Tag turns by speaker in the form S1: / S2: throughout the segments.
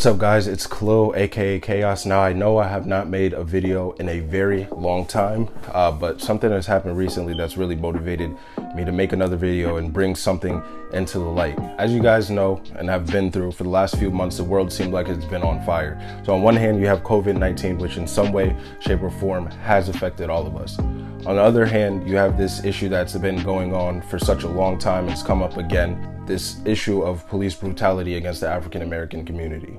S1: What's up guys, it's Klo aka Chaos. Now I know I have not made a video in a very long time, but something has happened recently that's really motivated me to make another video and bring something into the light. As you guys know and have been through for the last few months, the world seemed like it's been on fire. So on one hand you have COVID-19, which in some way, shape or form has affected all of us. On the other hand, you have this issue that's been going on for such a long time. It's come up again, this issue of police brutality against the African American community.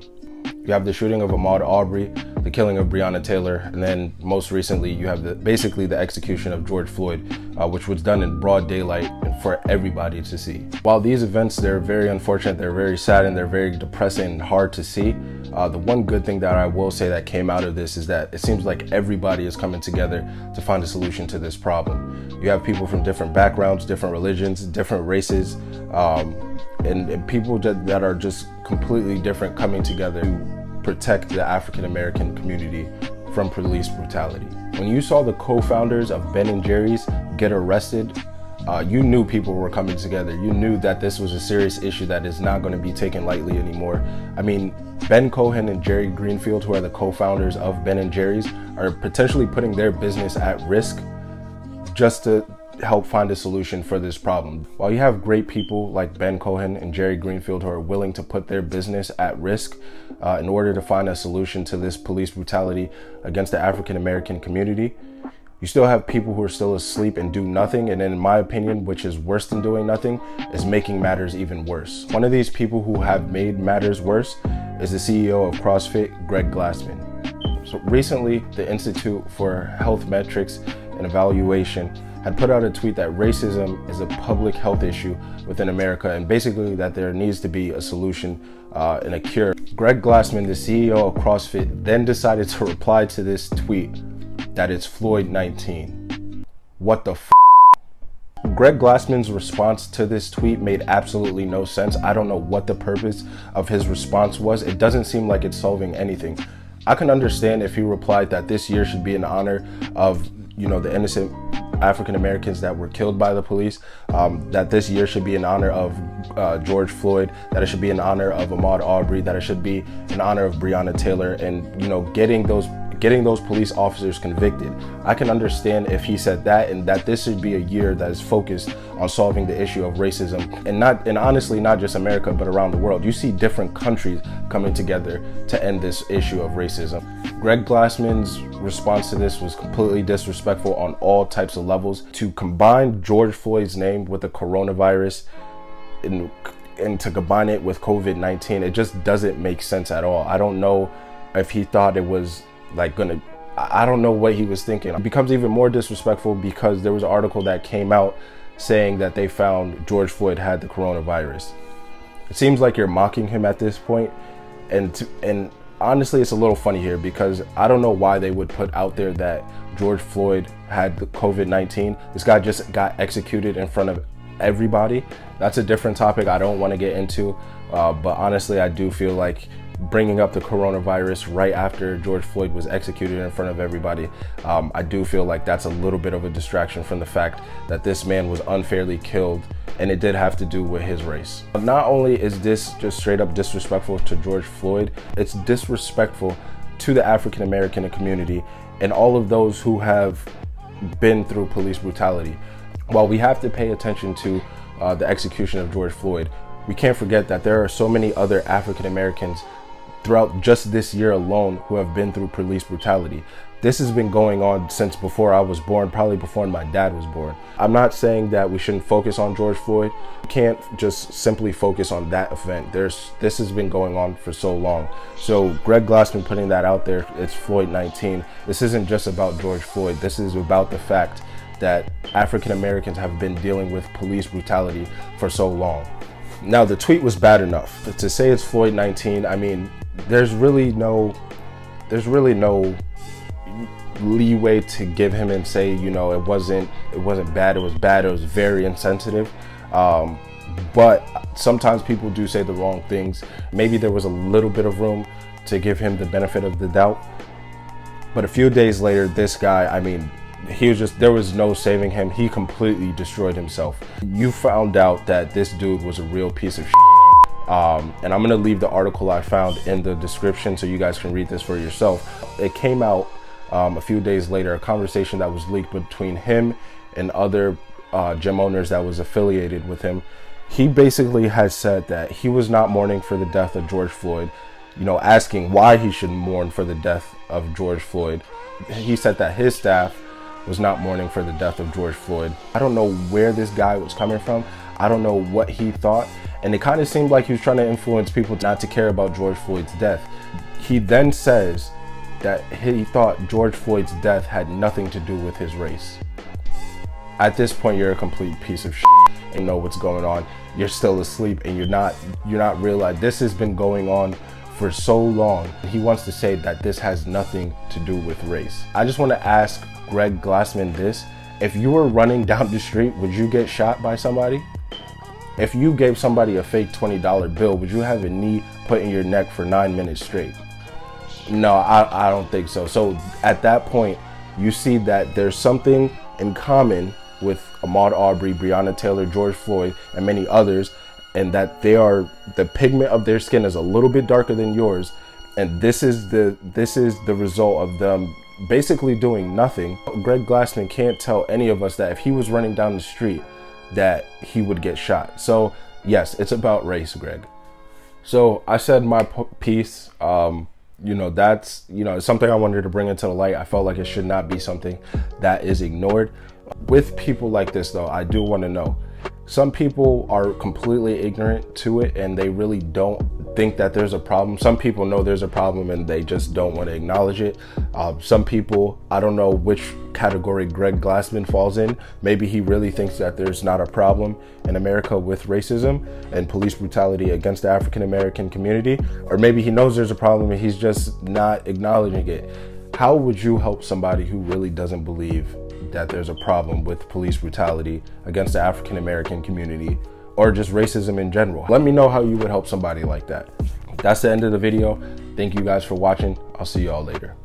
S1: You have the shooting of Ahmaud Arbery, the killing of Breonna Taylor, and then most recently you have basically the execution of George Floyd, which was done in broad daylight and for everybody to see. While these events, they're very unfortunate, they're very sad, and they're very depressing and hard to see, the one good thing that I will say that came out of this is that it seems like everybody is coming together to find a solution to this problem. You have people from different backgrounds, different religions, different races, and people that are just completely different coming together to protect the African American community from police brutality. When you saw the co-founders of Ben & Jerry's get arrested, you knew people were coming together. You knew that this was a serious issue that is not going to be taken lightly anymore. I mean, Ben Cohen and Jerry Greenfield, who are the co-founders of Ben & Jerry's, are potentially putting their business at risk just to help find a solution for this problem. While you have great people like Ben Cohen and Jerry Greenfield who are willing to put their business at risk in order to find a solution to this police brutality against the African American community, you still have people who are still asleep and do nothing, and in my opinion, which is worse than doing nothing, is making matters even worse. One of these people who have made matters worse is the CEO of CrossFit, Greg Glassman. So recently, the Institute for Health Metrics and Evaluation had put out a tweet that racism is a public health issue within America, and basically that there needs to be a solution and a cure. Greg Glassman, the CEO of CrossFit, then decided to reply to this tweet that it's Floyd 19. What the f***? Greg Glassman's response to this tweet made absolutely no sense. I don't know what the purpose of his response was. It doesn't seem like it's solving anything. I can understand if he replied that this year should be in honor of, you know, the innocent African Americans that were killed by the police, that this year should be in honor of George Floyd, that it should be in honor of Ahmaud Arbery, that it should be in honor of Breonna Taylor, and, you know, getting those police officers convicted. I can understand if he said that, and that this should be a year that is focused on solving the issue of racism, and honestly not just America but around the world. You see different countries coming together to end this issue of racism. Greg Glassman's response to this was completely disrespectful on all types of levels. To combine George Floyd's name with the coronavirus and to combine it with COVID-19, it just doesn't make sense at all. I don't know if he thought it was I don't know what he was thinking. It becomes even more disrespectful because there was an article that came out saying that they found George Floyd had the coronavirus. It seems like you're mocking him at this point, and honestly it's a little funny here because I don't know why they would put out there that George Floyd had the COVID-19. This guy just got executed in front of everybody. That's a different topic I don't want to get into, but honestly I do feel like bringing up the coronavirus right after George Floyd was executed in front of everybody, I do feel like that's a little bit of a distraction from the fact that this man was unfairly killed, and it did have to do with his race. Not only is this just straight up disrespectful to George Floyd, it's disrespectful to the African American community and all of those who have been through police brutality. While we have to pay attention to the execution of George Floyd, we can't forget that there are so many other African Americans throughout just this year alone who have been through police brutality. This has been going on since before I was born, probably before my dad was born. I'm not saying that we shouldn't focus on George Floyd. We can't just simply focus on that event. This has been going on for so long. So Greg Glassman putting that out there, it's Floyd 19. This isn't just about George Floyd. This is about the fact that African Americans have been dealing with police brutality for so long. Now, the tweet was bad enough. To say it's Floyd 19, I mean, there's really no leeway to give him and say, you know, it wasn't bad, it was bad, it was very insensitive. But sometimes people do say the wrong things. Maybe there was a little bit of room to give him the benefit of the doubt. But a few days later, this guy, I mean, there was no saving him. He completely destroyed himself. You found out that this dude was a real piece of shit. And I'm gonna leave the article I found in the description so you guys can read this for yourself. It came out a few days later, a conversation that was leaked between him and other gym owners that was affiliated with him. He basically has said that he was not mourning for the death of George Floyd, you know, asking why he should mourn for the death of George Floyd. He said that his staff was not mourning for the death of George Floyd. I don't know where this guy was coming from. I don't know what he thought. And it kind of seemed like he was trying to influence people not to care about George Floyd's death. He then says that he thought George Floyd's death had nothing to do with his race. At this point, you're a complete piece of shit. You know what's going on. You're still asleep and you're not realizing this has been going on for so long. He wants to say that this has nothing to do with race. I just want to ask Greg Glassman this. If you were running down the street, would you get shot by somebody? If you gave somebody a fake $20 bill, would you have a knee put in your neck for 9 minutes straight? No, I don't think so. So at that point, you see that there's something in common with Ahmaud Arbery, Breonna Taylor, George Floyd, and many others, and that the pigment of their skin is a little bit darker than yours, and this is the result of them basically doing nothing. Greg Glassman can't tell any of us that if he was running down the street that he would get shot. So yes, it's about race, Greg. So I said my piece. You know, that's, you know, something I wanted to bring into the light. I felt like it should not be something that is ignored. With people like this though, I do want to know, some people are completely ignorant to it and they really don't think that there's a problem. Some people know there's a problem and they just don't want to acknowledge it. Some people, I don't know which category Greg Glassman falls in. Maybe he really thinks that there's not a problem in America with racism and police brutality against the African American community, or maybe he knows there's a problem and he's just not acknowledging it. How would you help somebody who really doesn't believe that there's a problem with police brutality against the African American community or just racism in general? Let me know how you would help somebody like that. That's the end of the video. Thank you guys for watching. I'll see y'all later.